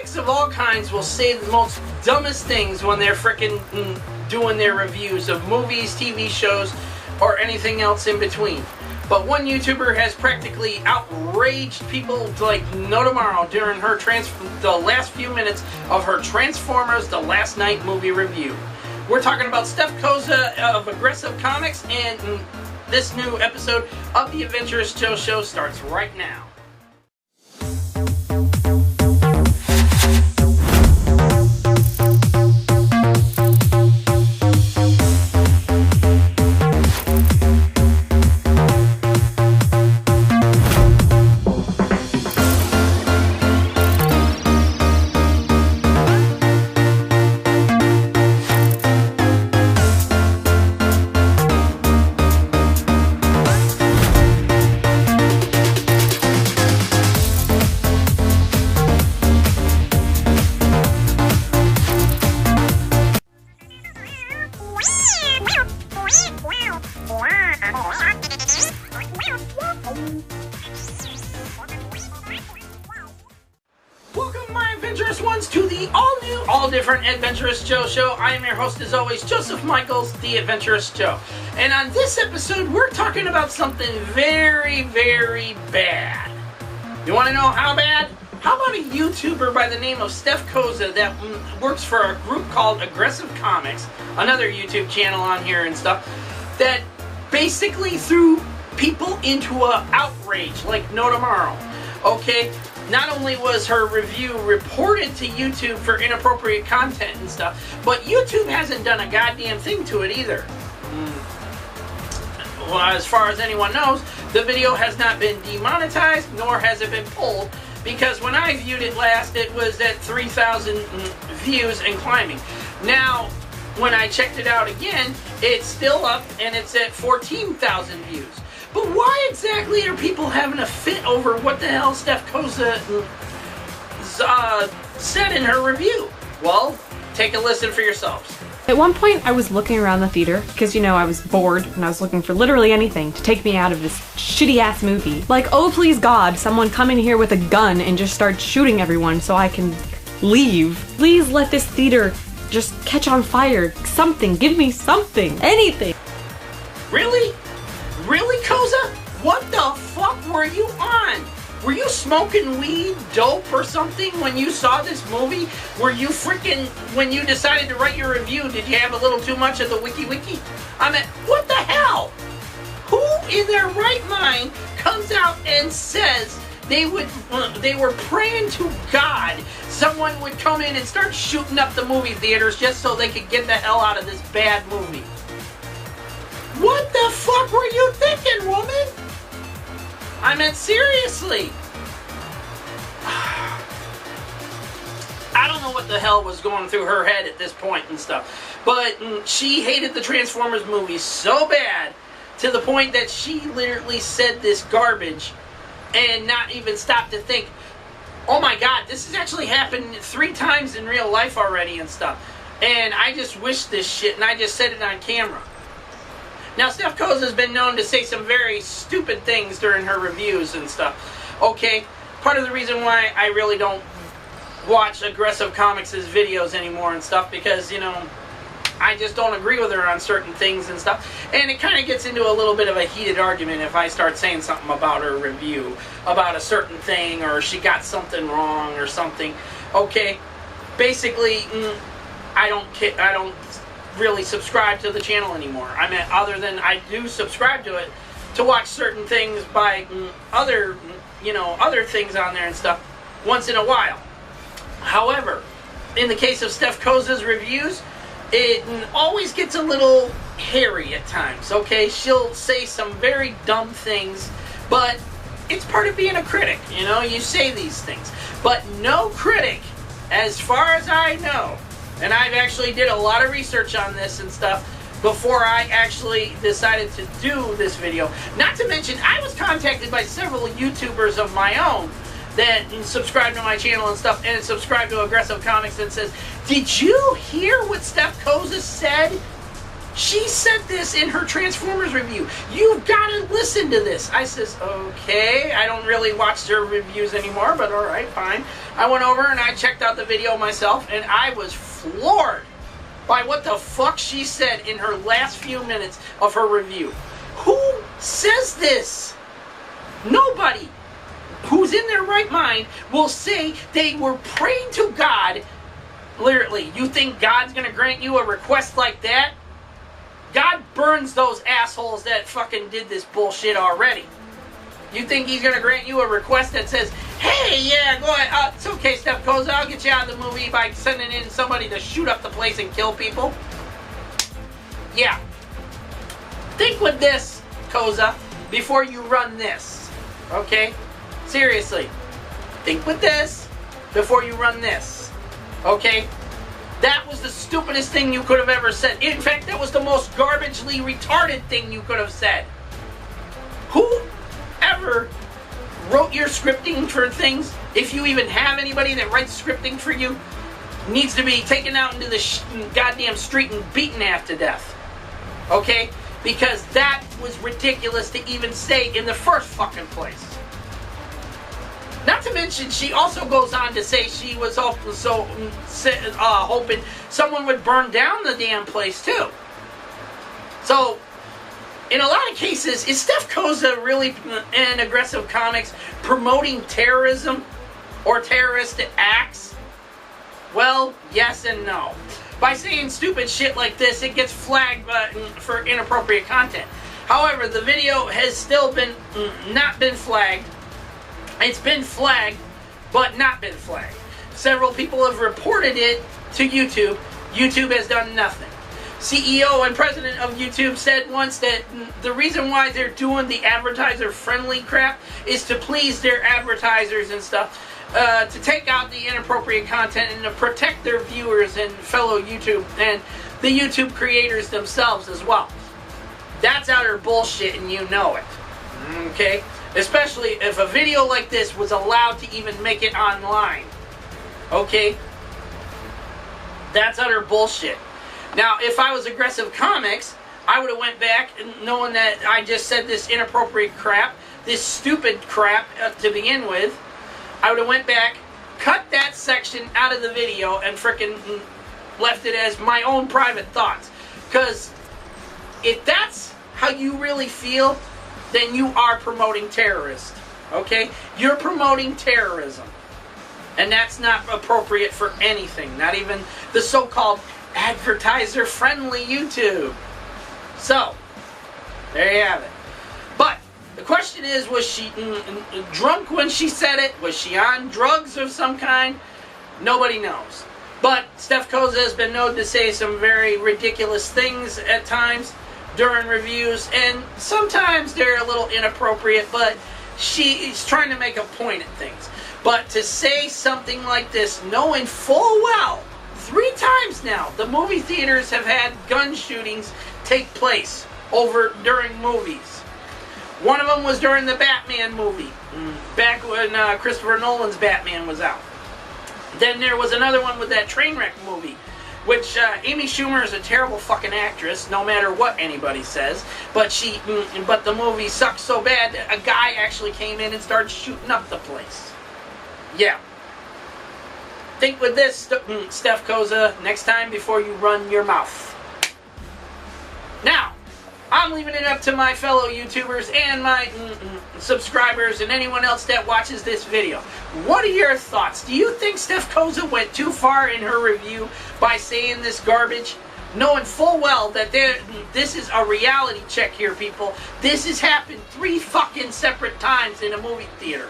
Comics of all kinds will say the most dumbest things when they're frickin' doing their reviews of movies, TV shows, or anything else in between. But one YouTuber has practically outraged people like no tomorrow during her the last few minutes of her Transformers The Last Night movie review. We're talking about Steph Cozza of Aggressive Comics, and this new episode of the Adventurous Joe Show starts right now. Welcome, my adventurous ones, to the all-new, all-different Adventurous Joe Show. I am your host, as always, Joseph Michaels, the Adventurous Joe. And on this episode, we're talking about something very, very bad. You want to know how bad? How about a YouTuber by the name of Steph Cozza that works for a group called Aggressive Comics, another YouTube channel on here and stuff, that basically threw people into a outrage like no tomorrow. Okay? Not only was her review reported to YouTube for inappropriate content and stuff, but YouTube hasn't done a goddamn thing to it either. Well, as far as anyone knows, the video has not been demonetized, nor has it been pulled, because when I viewed it last, it was at 3,000 views and climbing. Now, when I checked it out again, it's still up, and it's at 14,000 views. But why exactly are people having a fit over what the hell Steph Cozza said in her review? Well, take a listen for yourselves. At one point, I was looking around the theater because, you know, I was bored and I was looking for literally anything to take me out of this shitty-ass movie. Like, oh, please God, someone come in here with a gun and just start shooting everyone so I can leave. Please let this theater just catch on fire. Something. Give me something. Anything. Really? Really, Cozza? What the fuck were you on? Were you smoking weed, dope, or something when you saw this movie? Were you freaking, when you decided to write your review, did you have a little too much of the wiki? I mean, what the hell? Who in their right mind comes out and says they were praying to God someone would come in and start shooting up the movie theaters just so they could get the hell out of this bad movie? What the fuck were you thinking, woman? I mean, seriously. I don't know what the hell was going through her head at this point and stuff. But she hated the Transformers movies so bad to the point that she literally said this garbage and not even stopped to think, oh my God, this has actually happened 3 times in real life already and stuff. And I just wish this shit, and I just said it on camera. Now, Steph Cozza has been known to say some very stupid things during her reviews and stuff. Okay, part of the reason why I really don't watch Aggressive Comics' videos anymore and stuff, because, you know, I just don't agree with her on certain things and stuff. And it kind of gets into a little bit of a heated argument if I start saying something about her review, about a certain thing, or she got something wrong or something. Okay, basically, I don't really subscribe to the channel anymore. I mean, other than I do subscribe to it to watch certain things by other things on there and stuff once in a while. However, in the case of Steph Cozza's reviews, it always gets a little hairy at times, okay? She'll say some very dumb things, but it's part of being a critic, you know? You say these things. But no critic, as far as I know, and I've actually did a lot of research on this and stuff before I actually decided to do this video. Not to mention, I was contacted by several YouTubers of my own that subscribe to my channel and stuff, and subscribe to Aggressive Comics, and says, did you hear what Steph Cozza said She said this in her Transformers review. You've got to listen to this. I says, okay. I don't really watch her reviews anymore, but all right, fine. I went over and I checked out the video myself, and I was floored by what the fuck she said in her last few minutes of her review. Who says this? Nobody who's in their right mind will say they were praying to God. Literally, you think God's going to grant you a request like that? God burns those assholes that fucking did this bullshit already. You think he's going to grant you a request that says, hey, yeah, go ahead. It's okay, Steph Cozza, I'll get you out of the movie by sending in somebody to shoot up the place and kill people? Yeah. Think with this, Cozza, before you run this. Okay? Seriously. Think with this before you run this. Okay? That was the stupidest thing you could have ever said. In fact, that was the most garbagely retarded thing you could have said. Whoever wrote your scripting for things, if you even have anybody that writes scripting for you, needs to be taken out into the goddamn street and beaten half to death. Okay? Because that was ridiculous to even say in the first fucking place. Not to mention, she also goes on to say she was hoping someone would burn down the damn place too. So, in a lot of cases, is Steph Cozza really in Aggressive Comics promoting terrorism or terrorist acts? Well, yes and no. By saying stupid shit like this, it gets flagged for inappropriate content. However, the video has still not been flagged. It's been flagged, but not been flagged. Several people have reported it to YouTube. YouTube has done nothing. CEO and president of YouTube said once that the reason why they're doing the advertiser-friendly crap is to please their advertisers and stuff, to take out the inappropriate content and to protect their viewers and fellow YouTube and the YouTube creators themselves as well. That's utter bullshit, and you know it. Okay? Especially if a video like this was allowed to even make it online. Okay? That's utter bullshit. Now, if I was Aggressive Comics, I would have went back and knowing that I just said this inappropriate crap, this stupid crap to begin with, I would have went back, cut that section out of the video, and frickin' left it as my own private thoughts. Because if that's how you really feel, then you are promoting terrorists. Okay? You're promoting terrorism. And that's not appropriate for anything. Not even the so-called advertiser-friendly YouTube. So, there you have it. But, the question is, was she drunk when she said it? Was she on drugs of some kind? Nobody knows. But, Steph Cozza has been known to say some very ridiculous things at times during reviews, and sometimes they're a little inappropriate, but she's trying to make a point at things. But to say something like this, knowing full well, 3 times now, the movie theaters have had gun shootings take place during movies. One of them was during the Batman movie, back when Christopher Nolan's Batman was out. Then there was another one with that train wreck movie, which Amy Schumer is a terrible fucking actress, no matter what anybody says. But the movie sucked so bad that a guy actually came in and started shooting up the place. Yeah. Think with this, Steph Cozza, next time before you run your mouth. Now, I'm leaving it up to my fellow YouTubers and my subscribers and anyone else that watches this video. What are your thoughts? Do you think Steph Cozza went too far in her review by saying this garbage? Knowing full well that this is a reality check here, people. This has happened 3 fucking separate times in a movie theater.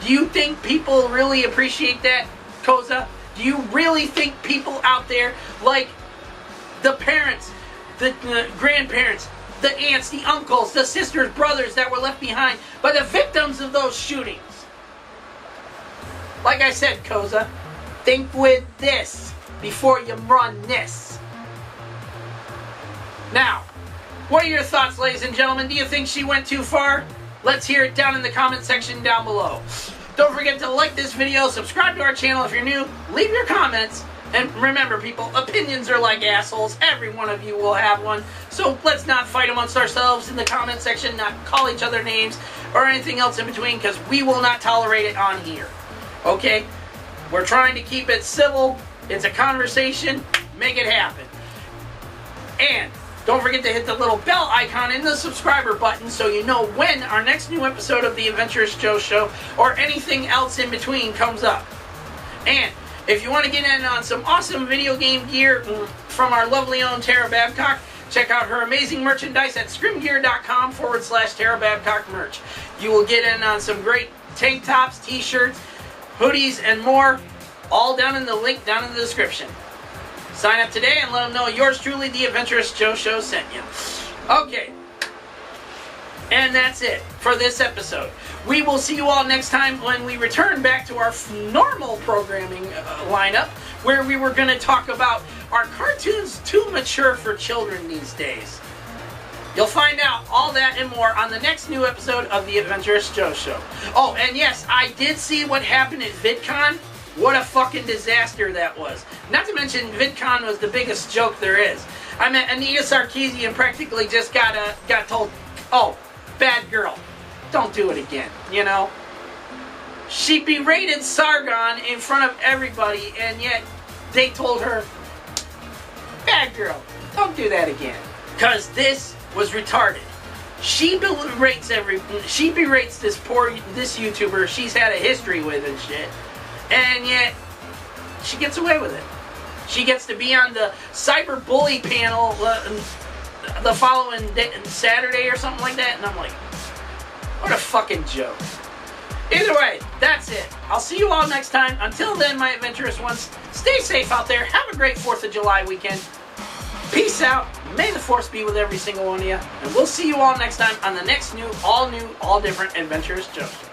Do you think people really appreciate that, Cozza? Do you really think people out there, like the parents, the grandparents, the aunts, the uncles, the sisters, brothers that were left behind by the victims of those shootings? Like I said, Cozza, think with this before you run this. Now, what are your thoughts, ladies and gentlemen? Do you think she went too far? Let's hear it down in the comment section down below. Don't forget to like this video, subscribe to our channel if you're new, leave your comments, And remember, people, opinions are like assholes. Every one of you will have one. So let's not fight amongst ourselves in the comment section, not call each other names or anything else in between, because we will not tolerate it on here. Okay? We're trying to keep it civil. It's a conversation. Make it happen. And don't forget to hit the little bell icon and the subscriber button so you know when our next new episode of the Adventurous Joe Show or anything else in between comes up. And if you want to get in on some awesome video game gear from our lovely own Tara Babcock, check out her amazing merchandise at scrimgear.com/Tara Babcock merch. You will get in on some great tank tops, t-shirts, hoodies, and more, all down in the link down in the description. Sign up today and let them know yours truly, the Adventurous Joe Show, sent you. Okay. And that's it for this episode. We will see you all next time when we return back to our normal programming lineup, where we were going to talk about are cartoons too mature for children these days? You'll find out all that and more on the next new episode of the Adventurous Joe Show. Oh, and yes, I did see what happened at VidCon. What a fucking disaster that was. Not to mention, VidCon was the biggest joke there is. I mean, Anita Sarkeesian practically just got told, oh, bad girl, don't do it again, you know? She berated Sargon in front of everybody, and yet they told her, bad girl, don't do that again. Because this was retarded. She berates this YouTuber she's had a history with and shit. And yet, she gets away with it. She gets to be on the cyber bully panel the following Saturday or something like that. And I'm like, what a fucking joke. Either way, that's it. I'll see you all next time. Until then, my adventurous ones, stay safe out there. Have a great 4th of July weekend. Peace out. May the force be with every single one of you. And we'll see you all next time on the next all different Adventurous Joe Show.